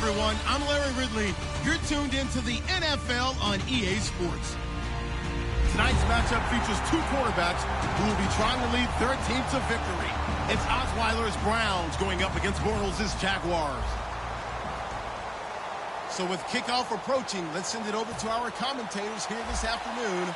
everyone. I'm Larry Ridley. You're tuned into the NFL on EA Sports. Tonight's matchup features two quarterbacks who will be trying to lead their team to victory. It's Osweiler's Browns going up against Bortles' Jaguars. So with kickoff approaching, let's send it over to our commentators here this afternoon,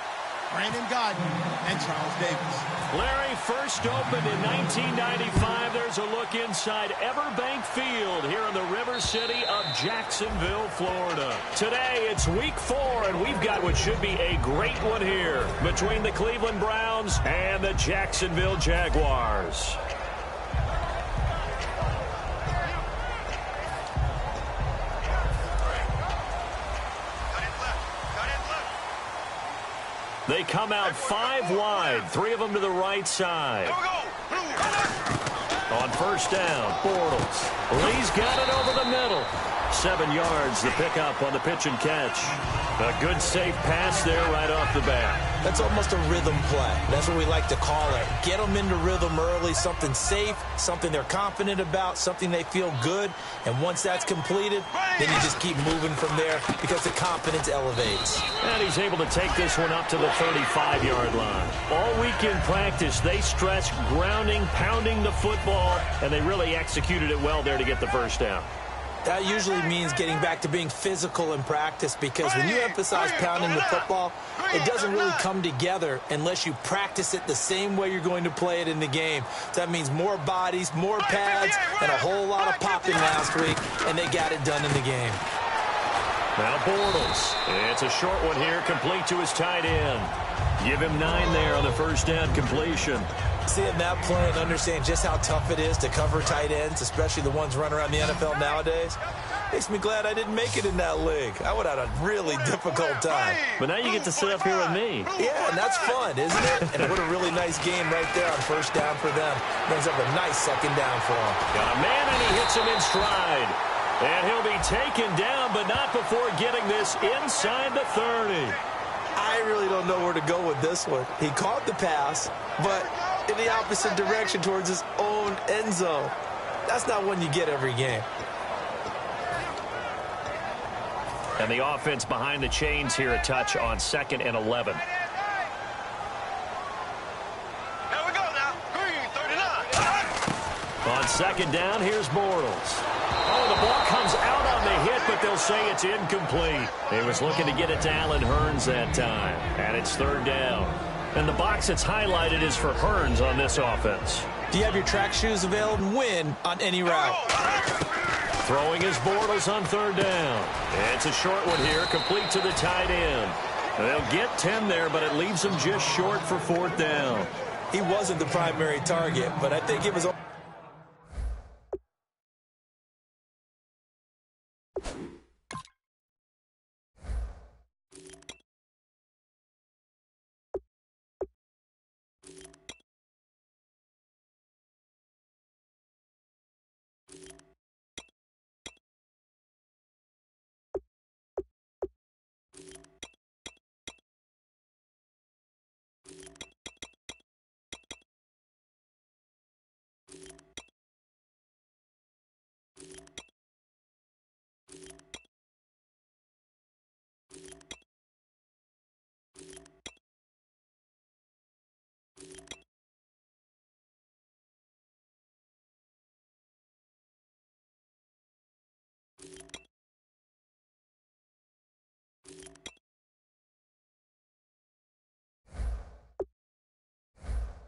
Brandon Godden and Charles Davis. Larry, first opened in 1995. There's a look inside Everbank Field here in the River City of Jacksonville, Florida. Today, it's week 4, and we've got what should be a great one here between the Cleveland Browns and the Jacksonville Jaguars. They come out 5 wide, 3 of them to the right side. On first down, Bortles. Lee's got it over the middle. 7 yards, the pickup on the pitch and catch. A good, safe pass there right off the bat. That's almost a rhythm play. That's what we like to call it. Get them into rhythm early, something safe, something they're confident about, something they feel good. And once that's completed, then you just keep moving from there because the confidence elevates. And he's able to take this one up to the 35-yard line. All week in practice, they stressed grounding, pounding the football, and they really executed it well there to get the first down. That usually means getting back to being physical in practice, because when you emphasize pounding the football, it doesn't really come together unless you practice it the same way you're going to play it in the game. So that means more bodies, more pads, and a whole lot of popping last week, and they got it done in the game. Now Bortles. It's a short one here, complete to his tight end. Give him 9 there on the first down completion. Seeing that play and understand just how tough it is to cover tight ends, especially the ones running around the NFL nowadays, makes me glad I didn't make it in that league. I would have had a really difficult time. But now you get to sit up here with me. Yeah, and that's fun, isn't it? And what a really nice game right there on first down for them. Brings up a nice second down for them. Got a man, and he hits him in stride. And he'll be taken down, but not before getting this inside the 30. I really don't know where to go with this one. He caught the pass, but in the opposite direction towards his own end zone. That's not one you get every game. And the offense behind the chains here, a touch on 2nd and 11. Here we go now. Green, 39. On 2nd down, here's Bortles. Oh, the ball comes out on the hit, but they'll say it's incomplete. He was looking to get it to Allen Hurns that time. And it's 3rd down. And the box that's highlighted is for Hurns on this offense. Do you have your track shoes available? Win on any route. Throwing his Bortles on 3rd down. It's a short one here, complete to the tight end. They'll get 10 there, but it leaves them just short for 4th down. He wasn't the primary target, but I think it was...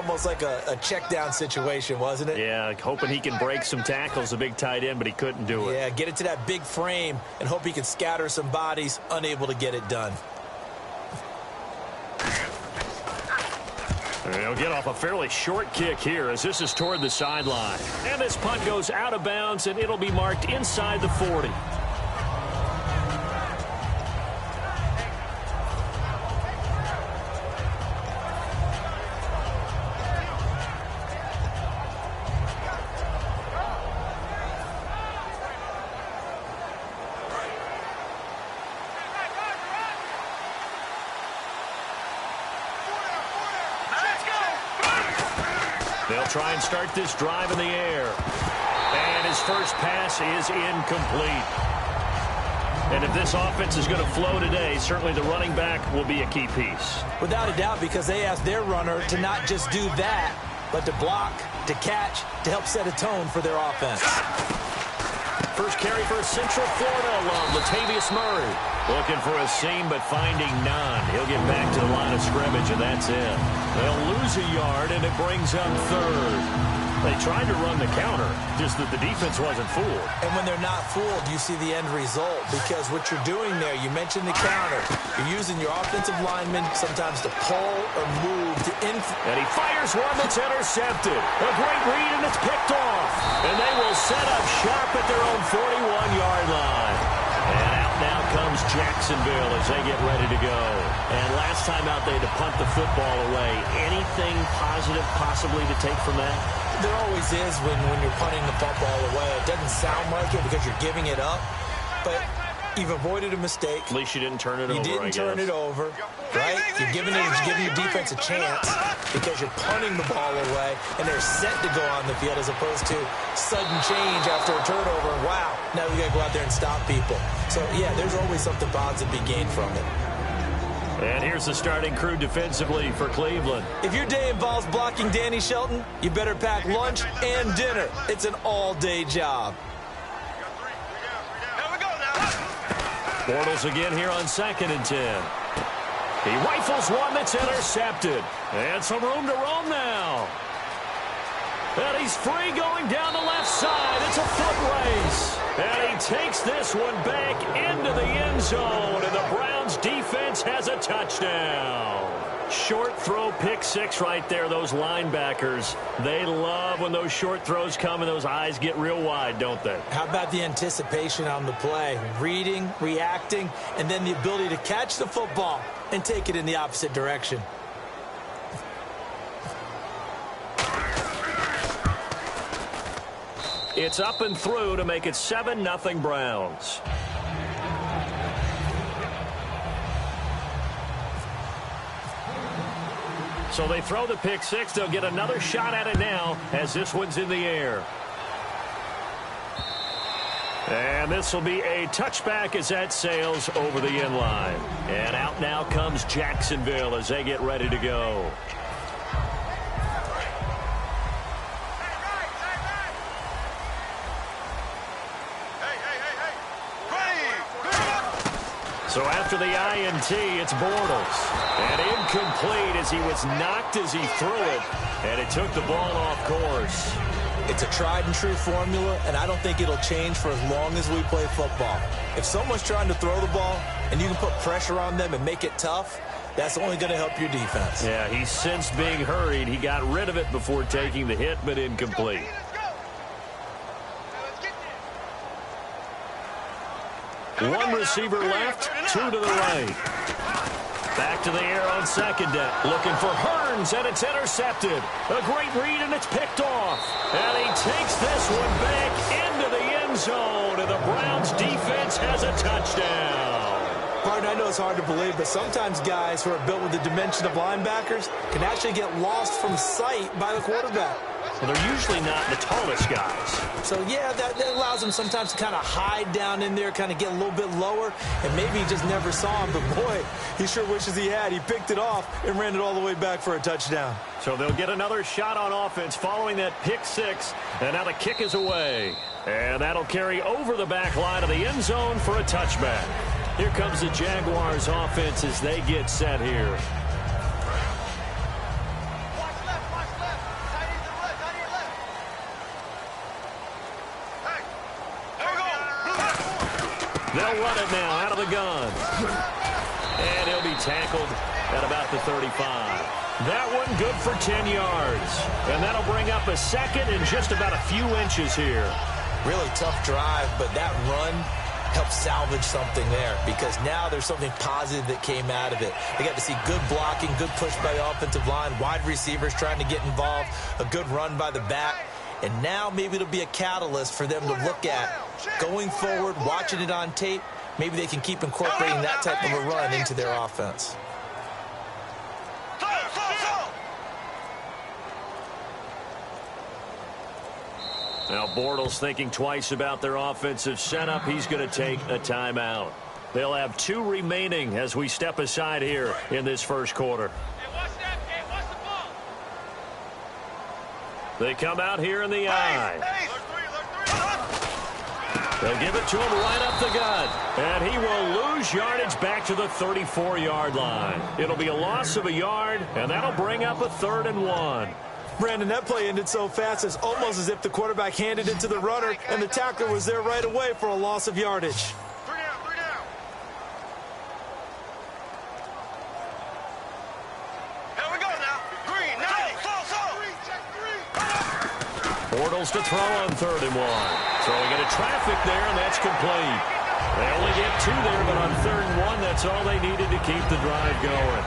Almost like a check down situation, wasn't it? Yeah, hoping he can break some tackles, a big tight end, but he couldn't do it. Yeah, get it to that big frame and hope he can scatter some bodies, unable to get it done. They'll get off a fairly short kick here as this is toward the sideline. And this punt goes out of bounds, and it'll be marked inside the 40. They'll try and start this drive in the air. And his first pass is incomplete. And if this offense is going to flow today, certainly the running back will be a key piece. Without a doubt, because they asked their runner to not just do that, but to block, to catch, to help set a tone for their offense. First carry for Central Florida alum, Latavius Murray. Looking for a seam, but finding none. He'll get back to the line of scrimmage, and that's it. They'll lose a yard, and it brings up third. They tried to run the counter, just that the defense wasn't fooled. And when they're not fooled, you see the end result, because what you're doing there, you mentioned the counter. You're using your offensive linemen sometimes to pull or move to and he fires one that's intercepted. A great read, and it's picked off. And they will set up shop at their own 41-yard line. And out now comes Jacksonville as they get ready to go. And last time out, they had to punt the football away. Anything positive possibly to take from that? There always is when you're punting the football away. It doesn't sound like it because you're giving it up, but you've avoided a mistake. At least you didn't turn it over, You didn't turn it over, right? You're giving your defense a chance because you're punting the ball away, and they're set to go on the field as opposed to sudden change after a turnover. Wow, now you got to go out there and stop people. So, yeah, there's always something positive to be gained from it. And here's the starting crew defensively for Cleveland. If your day involves blocking Danny Shelton, you better pack lunch and dinner. It's an all-day job. Bortles again here on 2nd and 10. He rifles one that's intercepted. And some room to roam now. And he's free going down the left side. It's a foot race. And he takes this one back into the end zone. And the Browns defense has a touchdown. Short throw, pick six right there. Those linebackers, they love when those short throws come and those eyes get real wide, don't they? How about the anticipation on the play? Reading, reacting, and then the ability to catch the football and take it in the opposite direction. It's up and through to make it 7-0 Browns. So they throw the pick six. They'll get another shot at it now as this one's in the air. And this will be a touchback as that sails over the end line. And out now comes Jacksonville as they get ready to go. So after the INT, it's Bortles. And incomplete as he was knocked as he threw it. And it took the ball off course. It's a tried-and-true formula, and I don't think it'll change for as long as we play football. If someone's trying to throw the ball and you can put pressure on them and make it tough, that's only going to help your defense. Yeah, he's since being hurried. He got rid of it before taking the hit, but incomplete. One receiver left, two to the right. Back to the air on 2nd down. Looking for Hearns, and it's intercepted. A great read, and it's picked off. And he takes this one back into the end zone, and the Browns defense has a touchdown. Partner, I know it's hard to believe, but sometimes guys who are built with the dimension of linebackers can actually get lost from sight by the quarterback. Well, they're usually not the tallest guys. So, yeah, that allows them sometimes to kind of hide down in there, kind of get a little bit lower, and maybe he just never saw him. But, boy, he sure wishes he had. He picked it off and ran it all the way back for a touchdown. So they'll get another shot on offense following that pick six, and now the kick is away. And that'll carry over the back line of the end zone for a touchback. Here comes the Jaguars offense as they get set here. They'll run it now out of the gun. And he'll be tackled at about the 35. That one good for 10 yards. And that'll bring up a second and just about a few inches here. Really tough drive, but that run helped salvage something there because now there's something positive that came out of it. They got to see good blocking, good push by the offensive line, wide receivers trying to get involved, a good run by the back. And now maybe it'll be a catalyst for them to look at going forward, watching it on tape. Maybe they can keep incorporating that type of a run into their offense. Now Bortles thinking twice about their offensive setup. He's going to take a timeout. They'll have 2 remaining as we step aside here in this first quarter. They come out here in the eye. They'll give it to him right up the gut. And he will lose yardage back to the 34-yard line. It'll be a loss of a yard, and that'll bring up a 3rd and 1. Brandon, that play ended so fast, it's almost as if the quarterback handed it to the runner, and the tackler was there right away for a loss of yardage. Bortles to throw on 3rd and 1. Throwing into traffic there, and that's complete. They only get 2 there, but on 3rd and 1, that's all they needed to keep the drive going.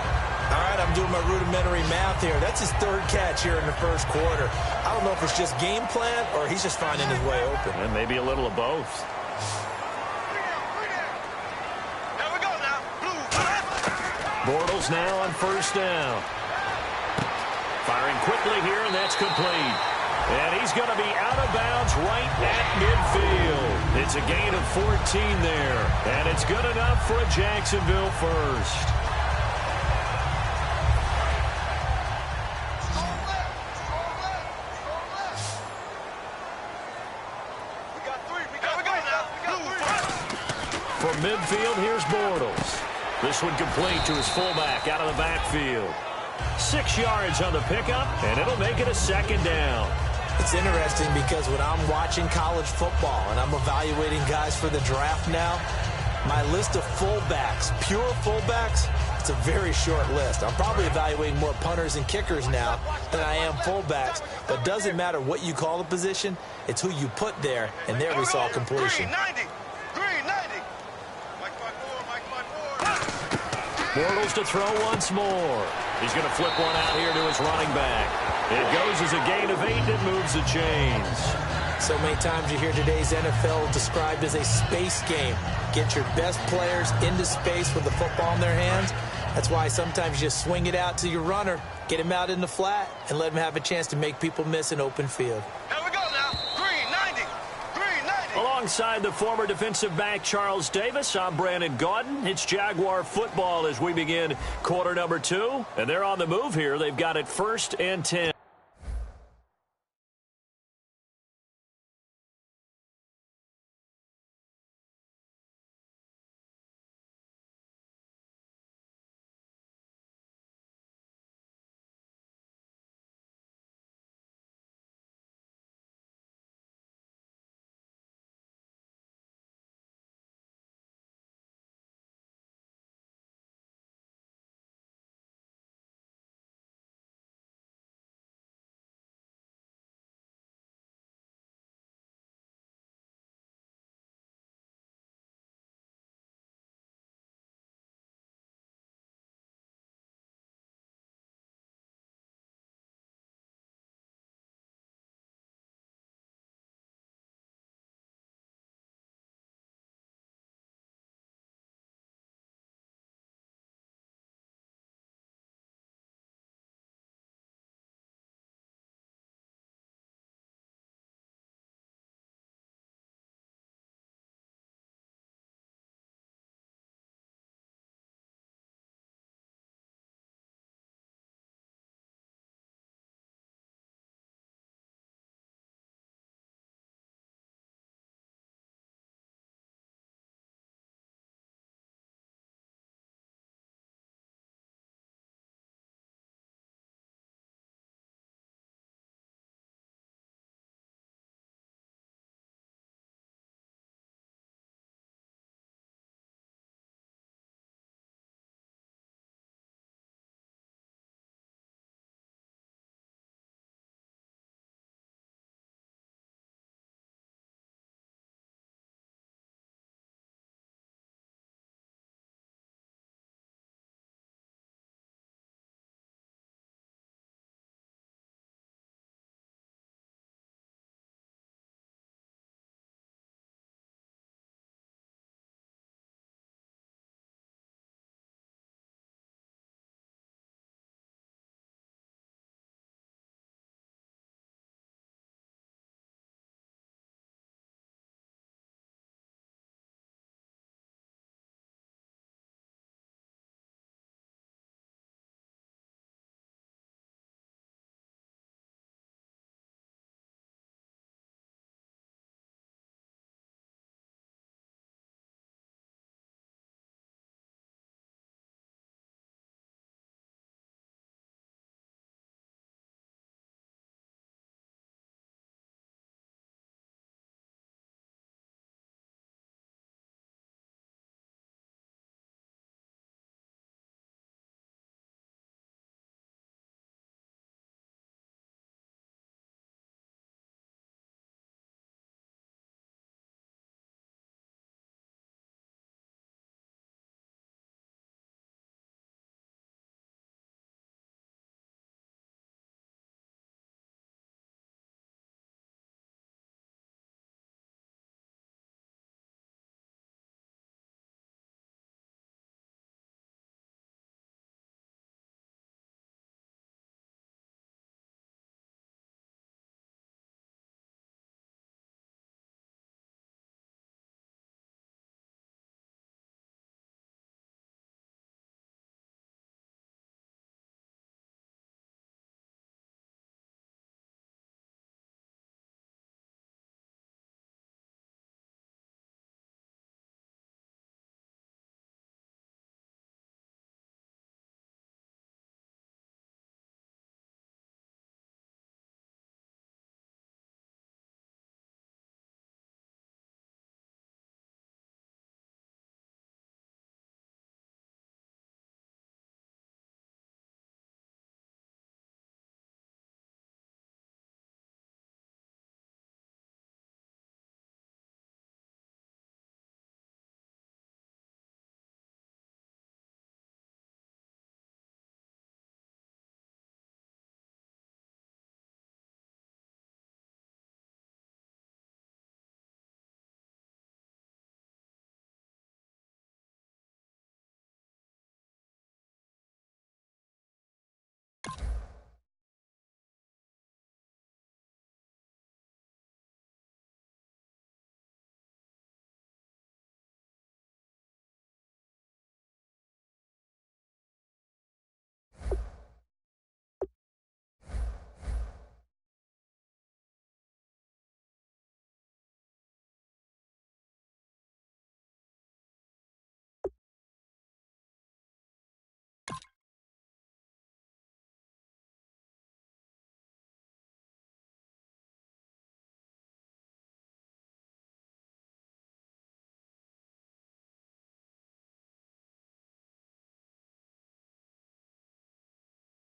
All right, I'm doing my rudimentary math here. That's his 3rd catch here in the first quarter. I don't know if it's just game plan or he's just finding his way open. And maybe a little of both. Here we go now. Bortles now on 1st down. Firing quickly here, and that's complete. And he's going to be out of bounds right at midfield. It's a gain of 14 there. And it's good enough for a Jacksonville first. From midfield, here's Bortles. This one complete to his fullback out of the backfield. 6 yards on the pickup, and it'll make it a 2nd down. It's interesting because when I'm watching college football and I'm evaluating guys for the draft now, my list of fullbacks, pure fullbacks, it's a very short list. I'm probably evaluating more punters and kickers now than I am fullbacks, but it doesn't matter what you call the position, it's who you put there, and there we saw completion. Green 90. Bortles to throw once more. He's going to flip one out here to his running back. It goes as a gain of 8 and moves the chains. So many times you hear today's NFL described as a space game. Get your best players into space with the football in their hands. That's why sometimes you just swing it out to your runner, get him out in the flat, and let him have a chance to make people miss an open field. Here we go now. Green 90. Alongside the former defensive back Charles Davis, I'm Brandon Gaudin. It's Jaguar football as we begin quarter number 2. And they're on the move here. They've got it 1st and 10.